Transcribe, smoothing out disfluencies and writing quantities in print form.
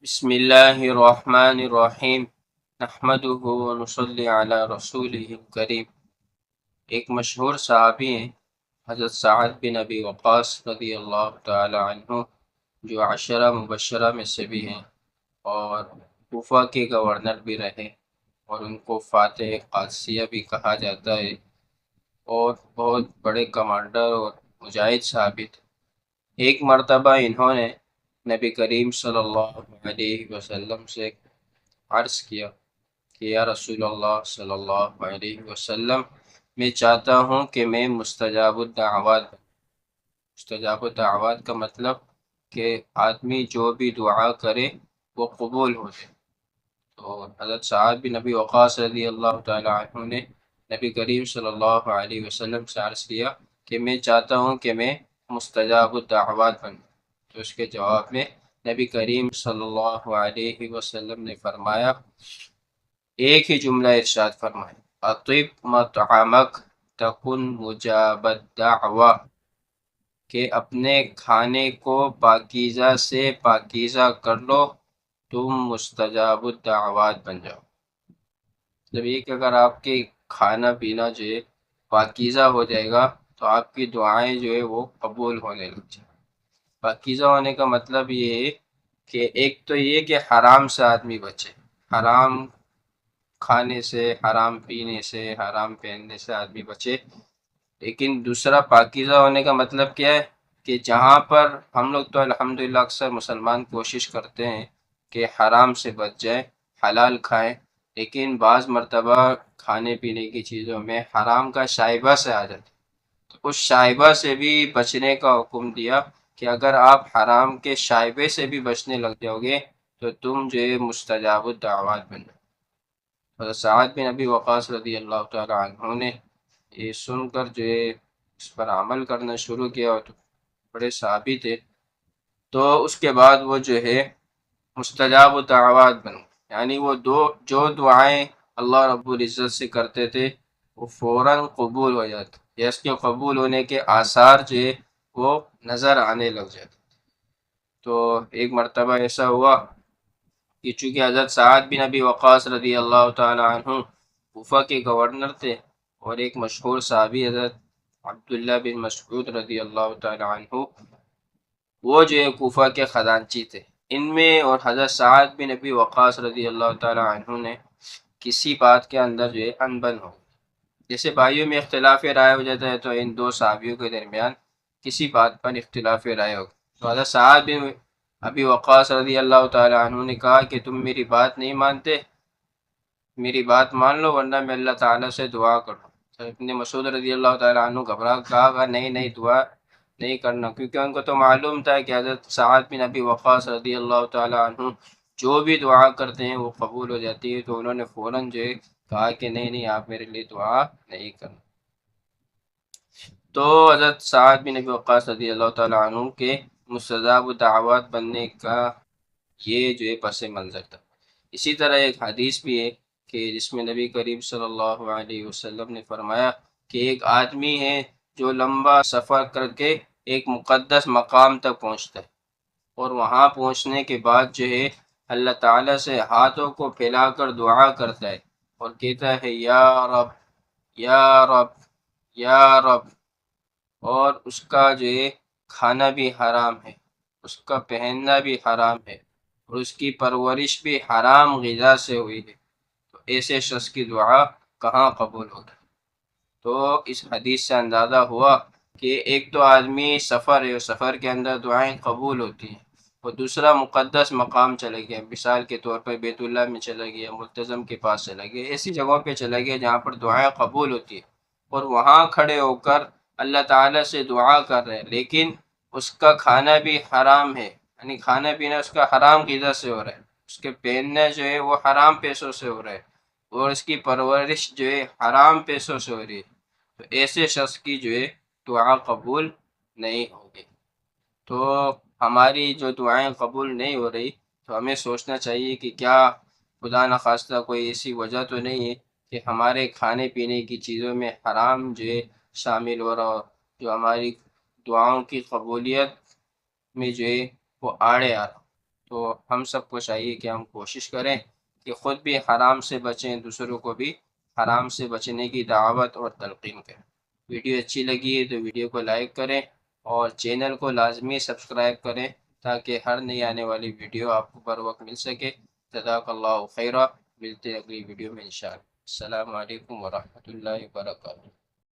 بسم اللہ الرحمن الرحیم نحمده ونصلی علی رسولہ الکریم۔ ایک مشہور صحابی ہیں حضرت سعد بن ابی وقاص رضی اللہ تعالی عنہ، جو عشرہ مبشرہ میں سے بھی ہیں اور کوفہ کے گورنر بھی رہے، اور ان کو فاتح قادسیہ بھی کہا جاتا ہے، اور بہت بڑے کمانڈر اور مجاہد صحابی تھے۔ ایک مرتبہ انہوں نے نبی کریم صلی اللہ علیہ وسلم سے عرض کیا کہ یا رسول اللہ صلی اللہ علیہ وسلم، میں چاہتا ہوں کہ میں مستجاب الدعوات بنوں۔ مستجاب الدعوات کا مطلب کہ آدمی جو بھی دعا کرے وہ قبول ہو جائے۔ تو حضرت سعد بن نبی وقاص رضی اللہ تعالی عنہ نے نبی کریم صلی اللہ علیہ وسلم سے عرض کیا کہ میں چاہتا ہوں کہ میں مستجاب الدعوات بنوں۔ تو اس کے جواب میں نبی کریم صلی اللہ علیہ وسلم نے فرمایا، ایک ہی جملہ ارشاد فرمائے، اطب مطعمک تکن مجاب الدعوہ، کہ اپنے کھانے کو پاکیزہ سے پاکیزہ کر لو، تم مستجاب الدعوات بن جاؤ۔ جب یہ کہ اگر آپ کے کھانا پینا جو ہے پاکیزہ ہو جائے گا تو آپ کی دعائیں جو ہے وہ قبول ہونے لگ جائیں۔ پاکیزہ ہونے کا مطلب یہ ہے کہ ایک تو یہ کہ حرام سے آدمی بچے، حرام کھانے سے، حرام پینے سے، حرام پہننے سے آدمی بچے۔ لیکن دوسرا پاکیزہ ہونے کا مطلب کیا ہے کہ جہاں پر ہم لوگ تو الحمدللہ اکثر مسلمان کوشش کرتے ہیں کہ حرام سے بچ جائیں، حلال کھائیں، لیکن بعض مرتبہ کھانے پینے کی چیزوں میں حرام کا شائبہ سے آ جاتے، تو اس شائبہ سے بھی بچنے کا حکم دیا کہ اگر آپ حرام کے شائبے سے بھی بچنے لگ جاؤ گے تو تم جو ہے مستجاب الدعوات بن جاؤ۔ حضرت سعد بن ابی وقاص رضی اللہ تعالی عنہ نے یہ سن کر جو ہے اس پر عمل کرنا شروع کیا، اور بڑے صحابی تھے، تو اس کے بعد وہ جو ہے مستجاب الدعوات بن، یعنی وہ جو دعائیں اللہ رب العزت سے کرتے تھے وہ فوراً قبول ہو جاتے، یا اس کے قبول ہونے کے آثار جو ہے وہ نظر آنے لگ جاتے۔ تو ایک مرتبہ ایسا ہوا کہ چونکہ حضرت سعد بن ابی وقاص رضی اللہ تعالی عنہ کوفہ کے گورنر تھے، اور ایک مشہور صحابی حضرت عبداللہ بن مسعود رضی اللہ تعالی عنہ وہ جو ہے کوفہ کے خزانچی تھے۔ ان میں اور حضرت سعد بن ابی وقاص رضی اللہ تعالی عنہ نے کسی بات کے اندر جو ہے انبن ہو، جیسے بھائیوں میں اختلاف رائے ہو جاتا ہے، تو ان دو صحابیوں کے درمیان کسی بات پر اختلاف رائے ہو، تو حضرت سعد بن ابی وقاص رضی اللہ تعالی عنہ نے کہا کہ تم میری بات نہیں مانتے، میری بات مان لو ورنہ میں اللہ تعالیٰ سے دعا کروں۔ تو ابن مسعود رضی اللہ تعالیٰ عنہ گھبرا کہا نہیں نہیں، دعا نہیں کرنا، کیونکہ ان کو تو معلوم تھا کہ حضرت سعد بن ابی وقاص رضی اللہ تعالیٰ عنہ جو بھی دعا کرتے ہیں وہ قبول ہو جاتی ہے، تو انہوں نے فوراً جو ہے کہا کہ نہیں نہیں، آپ میرے لیے دعا نہیں کرنا۔ تو حضرت سعد بن ابی وقاص رضی اللہ تعالیٰ عنہ کے مستجاب الدعوات بننے کا یہ جو ہے پس منظر تھا۔ اسی طرح ایک حدیث بھی ہے کہ جس میں نبی کریم صلی اللہ علیہ وسلم نے فرمایا کہ ایک آدمی ہے جو لمبا سفر کر کے ایک مقدس مقام تک پہنچتا ہے، اور وہاں پہنچنے کے بعد جو ہے اللہ تعالیٰ سے ہاتھوں کو پھیلا کر دعا کرتا ہے اور کہتا ہے یا رب یا رب یا رب، اور اس کا جو ہے کھانا بھی حرام ہے، اس کا پہننا بھی حرام ہے، اور اس کی پرورش بھی حرام غذا سے ہوئی ہے، تو ایسے شخص کی دعا کہاں قبول ہوگی؟ تو اس حدیث سے اندازہ ہوا کہ ایک تو آدمی سفر ہے، سفر کے اندر دعائیں قبول ہوتی ہیں، اور دوسرا مقدس مقام چلے گیا، مثال کے طور پر بیت اللہ میں چلا گیا، ملتزم کے پاس چلا گیا، ایسی جگہوں پہ چلا گیا جہاں پر دعائیں قبول ہوتی ہیں، اور وہاں کھڑے ہو کر اللہ تعالیٰ سے دعا کر رہے ہیں، لیکن اس کا کھانا بھی حرام ہے، یعنی کھانا پینا اس کا حرام غذا سے ہو رہا ہے، اس کے پہننا جو ہے وہ حرام پیسوں سے ہو رہا ہے، اور اس کی پرورش جو ہے حرام پیسوں سے ہو رہی ہے، تو ایسے شخص کی جو ہے دعا قبول نہیں ہوگی۔ تو ہماری جو دعائیں قبول نہیں ہو رہی تو ہمیں سوچنا چاہیے کہ کیا خدا نخواستہ کوئی ایسی وجہ تو نہیں ہے کہ ہمارے کھانے پینے کی چیزوں میں حرام جو ہے شامل ہو رہا ہو، جو ہماری دعاؤں کی قبولیت میں جو ہے وہ آڑے آ رہا ہو۔ تو ہم سب کو چاہیے کہ ہم کوشش کریں کہ خود بھی حرام سے بچیں، دوسروں کو بھی حرام سے بچنے کی دعوت اور تلقین کریں۔ ویڈیو اچھی لگی ہے تو ویڈیو کو لائک کریں اور چینل کو لازمی سبسکرائب کریں تاکہ ہر نئی آنے والی ویڈیو آپ کو بر وقت مل سکے۔ جزاک اللہ خیرہ، ملتے ہیں اگلی ویڈیو میں انشاءاللہ۔ السلام علیکم ورحمۃ اللہ وبرکاتہ۔